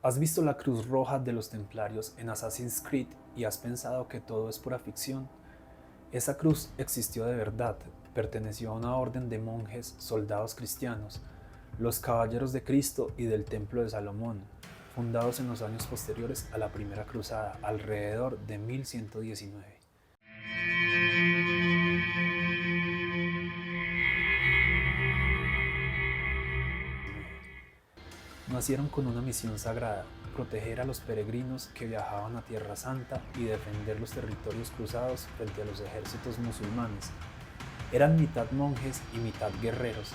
¿Has visto la cruz roja de los templarios en Assassin's Creed y has pensado que todo es pura ficción? Esa cruz existió de verdad, perteneció a una orden de monjes soldados cristianos, los Caballeros de Cristo y del Templo de Salomón, fundados en los años posteriores a la Primera Cruzada, alrededor de 1119. Nacieron con una misión sagrada: proteger a los peregrinos que viajaban a Tierra Santa y defender los territorios cruzados frente a los ejércitos musulmanes. Eran mitad monjes y mitad guerreros,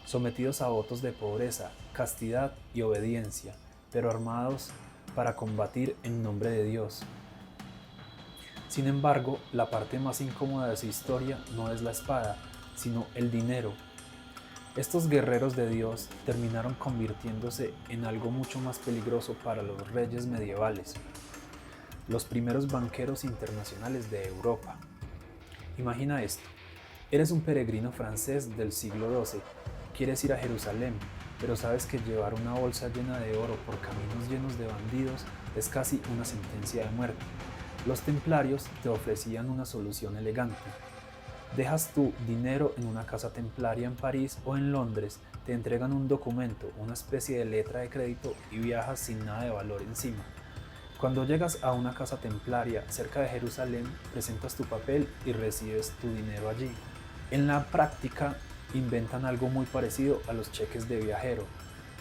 sometidos a votos de pobreza, castidad y obediencia, pero armados para combatir en nombre de Dios. Sin embargo, la parte más incómoda de su historia no es la espada, sino el dinero. Estos guerreros de Dios terminaron convirtiéndose en algo mucho más peligroso para los reyes medievales, los primeros banqueros internacionales de Europa. Imagina esto: eres un peregrino francés del siglo XII, quieres ir a Jerusalén, pero sabes que llevar una bolsa llena de oro por caminos llenos de bandidos es casi una sentencia de muerte. Los templarios te ofrecían una solución elegante. Dejas tu dinero en una casa templaria en París o en Londres, te entregan un documento, una especie de letra de crédito y viajas sin nada de valor encima. Cuando llegas a una casa templaria cerca de Jerusalén, presentas tu papel y recibes tu dinero allí. En la práctica, inventan algo muy parecido a los cheques de viajero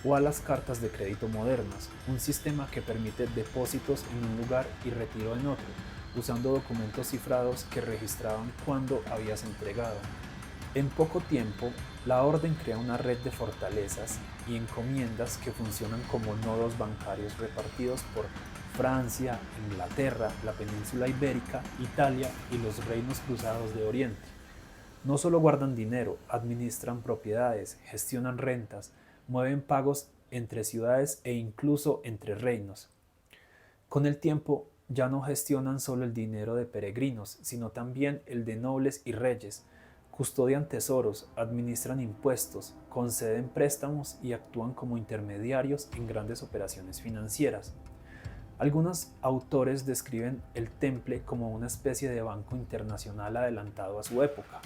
o a las cartas de crédito modernas, un sistema que permite depósitos en un lugar y retiro en otro, usando documentos cifrados que registraban cuándo habías entregado. En poco tiempo, la orden crea una red de fortalezas y encomiendas que funcionan como nodos bancarios repartidos por Francia, Inglaterra, la península ibérica, Italia y los reinos cruzados de Oriente. No solo guardan dinero, administran propiedades, gestionan rentas, mueven pagos entre ciudades e incluso entre reinos. Con el tiempo, ya no gestionan solo el dinero de peregrinos, sino también el de nobles y reyes. Custodian tesoros, administran impuestos, conceden préstamos y actúan como intermediarios en grandes operaciones financieras. Algunos autores describen el Temple como una especie de banco internacional adelantado a su época.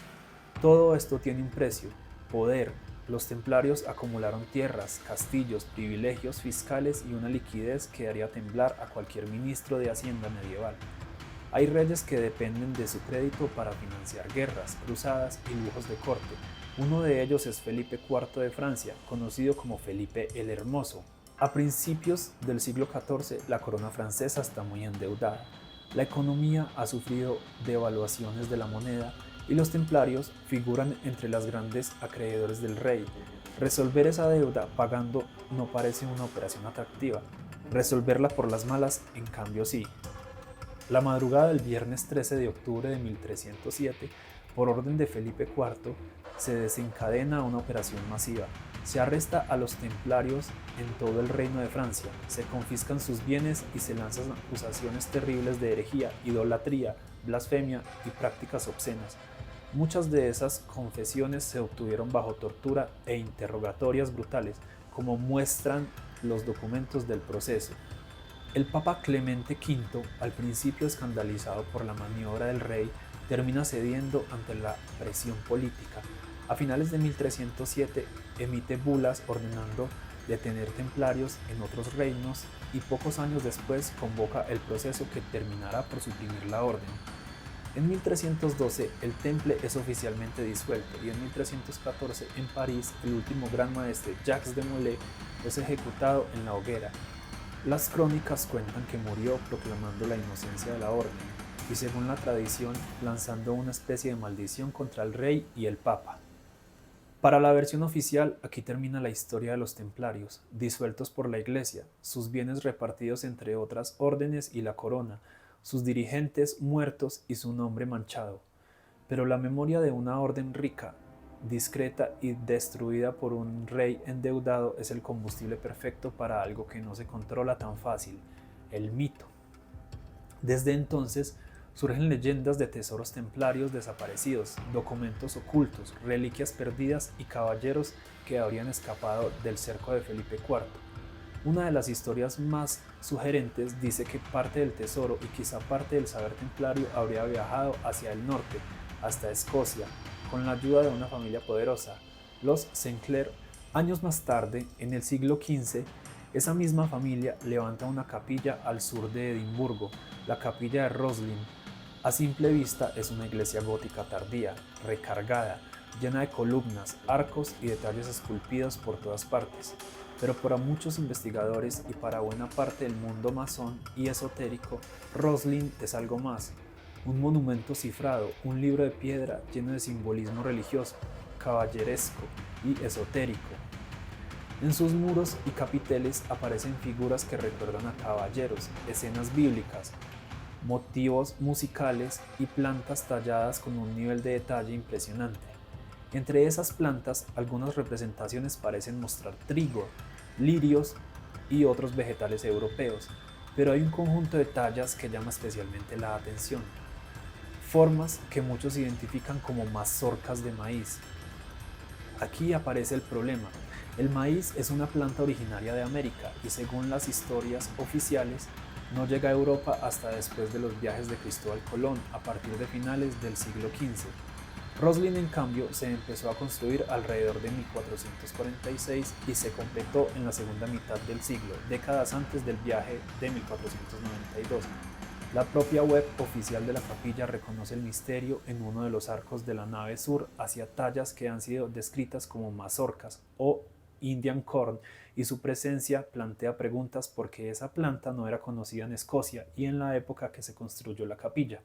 Todo esto tiene un precio: poder. Los templarios acumularon tierras, castillos, privilegios fiscales y una liquidez que haría temblar a cualquier ministro de Hacienda medieval. Hay reyes que dependen de su crédito para financiar guerras, cruzadas y lujos de corte. Uno de ellos es Felipe IV de Francia, conocido como Felipe el Hermoso. A principios del siglo XIV, la corona francesa está muy endeudada. La economía ha sufrido devaluaciones de la moneda y los templarios figuran entre los grandes acreedores del rey. Resolver esa deuda pagando no parece una operación atractiva. Resolverla por las malas, en cambio, sí. La madrugada del viernes 13 de octubre de 1307, por orden de Felipe IV, se desencadena una operación masiva. Se arresta a los templarios en todo el reino de Francia, se confiscan sus bienes y se lanzan acusaciones terribles de herejía, idolatría, blasfemia y prácticas obscenas. Muchas de esas confesiones se obtuvieron bajo tortura e interrogatorias brutales, como muestran los documentos del proceso. El Papa Clemente V, al principio escandalizado por la maniobra del rey, termina cediendo ante la presión política. A finales de 1307 emite bulas ordenando detener templarios en otros reinos y pocos años después convoca el proceso que terminará por suprimir la orden. En 1312 el Temple es oficialmente disuelto y en 1314 en París el último gran maestre, Jacques de Molay, es ejecutado en la hoguera. Las crónicas cuentan que murió proclamando la inocencia de la orden y, según la tradición, lanzando una especie de maldición contra el rey y el papa. Para la versión oficial, aquí termina la historia de los templarios, disueltos por la Iglesia, sus bienes repartidos entre otras órdenes y la corona, sus dirigentes muertos y su nombre manchado. Pero la memoria de una orden rica, discreta y destruida por un rey endeudado es el combustible perfecto para algo que no se controla tan fácil: el mito. Desde entonces surgen leyendas de tesoros templarios desaparecidos, documentos ocultos, reliquias perdidas y caballeros que habrían escapado del cerco de Felipe IV. Una de las historias más sugerentes dice que parte del tesoro y quizá parte del saber templario habría viajado hacia el norte, hasta Escocia, con la ayuda de una familia poderosa, los Sinclair. Años más tarde, en el siglo XV, esa misma familia levanta una capilla al sur de Edimburgo, la capilla de Roslin. A simple vista es una iglesia gótica tardía, recargada, llena de columnas, arcos y detalles esculpidos por todas partes. Pero para muchos investigadores y para buena parte del mundo masón y esotérico, Roslin es algo más. Un monumento cifrado, un libro de piedra lleno de simbolismo religioso, caballeresco y esotérico. En sus muros y capiteles aparecen figuras que recuerdan a caballeros, escenas bíblicas, motivos musicales y plantas talladas con un nivel de detalle impresionante. Entre esas plantas, algunas representaciones parecen mostrar trigo, lirios y otros vegetales europeos, pero hay un conjunto de tallas que llama especialmente la atención. Formas que muchos identifican como mazorcas de maíz. Aquí aparece el problema. El maíz es una planta originaria de América y según las historias oficiales, no llega a Europa hasta después de los viajes de Cristóbal Colón a partir de finales del siglo XV. Roslin, en cambio, se empezó a construir alrededor de 1446 y se completó en la segunda mitad del siglo, décadas antes del viaje de 1492. La propia web oficial de la capilla reconoce el misterio en uno de los arcos de la nave sur hacia tallas que han sido descritas como mazorcas o Indian corn, y su presencia plantea preguntas porque esa planta no era conocida en Escocia y en la época que se construyó la capilla.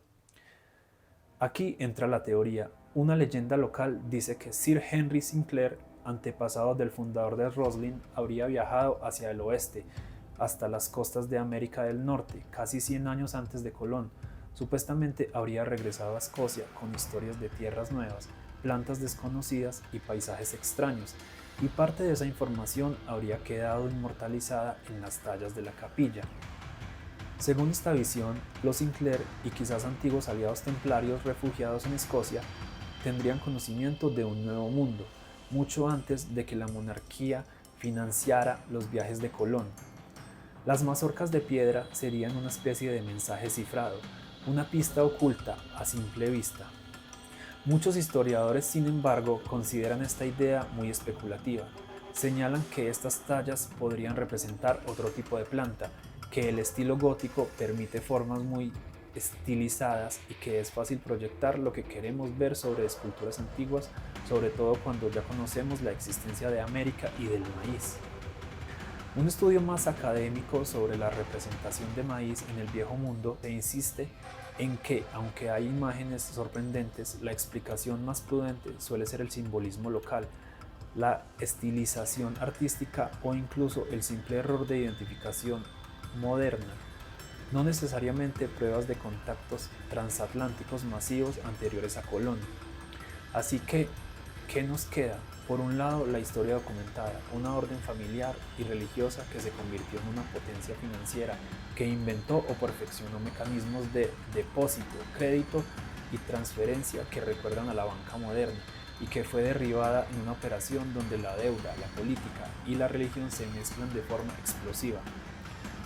Aquí entra la teoría. Una leyenda local dice que Sir Henry Sinclair, antepasado del fundador de Roslin, habría viajado hacia el oeste, hasta las costas de América del Norte, casi 100 años antes de Colón. Supuestamente habría regresado a Escocia con historias de tierras nuevas, plantas desconocidas y paisajes extraños, y parte de esa información habría quedado inmortalizada en las tallas de la capilla. Según esta visión, los Sinclair y quizás antiguos aliados templarios refugiados en Escocia tendrían conocimiento de un nuevo mundo, mucho antes de que la monarquía financiara los viajes de Colón. Las mazorcas de piedra serían una especie de mensaje cifrado, una pista oculta a simple vista. Muchos historiadores, sin embargo, consideran esta idea muy especulativa. Señalan que estas tallas podrían representar otro tipo de planta, que el estilo gótico permite formas muy estilizadas y que es fácil proyectar lo que queremos ver sobre esculturas antiguas, sobre todo cuando ya conocemos la existencia de América y del maíz. Un estudio más académico sobre la representación de maíz en el Viejo Mundo se insiste en que, aunque hay imágenes sorprendentes, la explicación más prudente suele ser el simbolismo local, la estilización artística o incluso el simple error de identificación moderna, no necesariamente pruebas de contactos transatlánticos masivos anteriores a Colón. Así que, ¿qué nos queda? Por un lado, la historia documentada, una orden familiar y religiosa que se convirtió en una potencia financiera, que inventó o perfeccionó mecanismos de depósito, crédito y transferencia que recuerdan a la banca moderna, y que fue derribada en una operación donde la deuda, la política y la religión se mezclan de forma explosiva.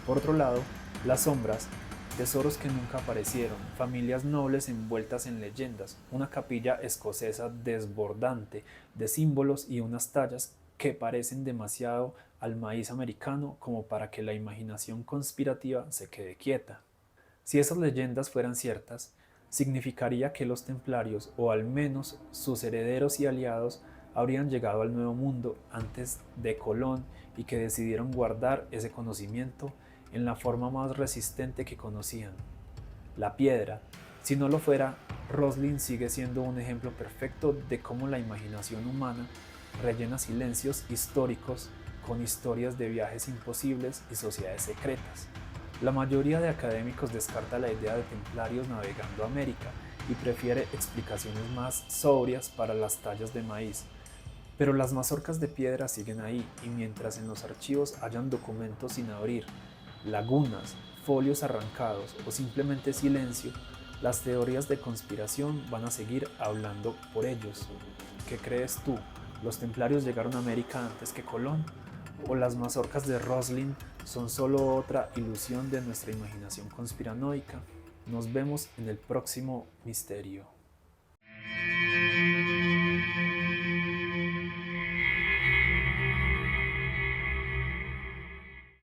Por otro lado, las sombras, tesoros que nunca aparecieron, familias nobles envueltas en leyendas, una capilla escocesa desbordante de símbolos y unas tallas que parecen demasiado al maíz americano como para que la imaginación conspirativa se quede quieta. Si esas leyendas fueran ciertas, significaría que los templarios, o al menos sus herederos y aliados, habrían llegado al Nuevo Mundo antes de Colón y que decidieron guardar ese conocimiento en la forma más resistente que conocían, la piedra. Si no lo fuera, Roslin sigue siendo un ejemplo perfecto de cómo la imaginación humana rellena silencios históricos con historias de viajes imposibles y sociedades secretas. La mayoría de académicos descarta la idea de templarios navegando a América y prefiere explicaciones más sobrias para las tallas de maíz. Pero las mazorcas de piedra siguen ahí, y mientras en los archivos hayan documentos sin abrir, lagunas, folios arrancados o simplemente silencio, las teorías de conspiración van a seguir hablando por ellos. ¿Qué crees tú? ¿Los templarios llegaron a América antes que Colón? ¿O las mazorcas de Roslin son solo otra ilusión de nuestra imaginación conspiranoica? Nos vemos en el próximo misterio.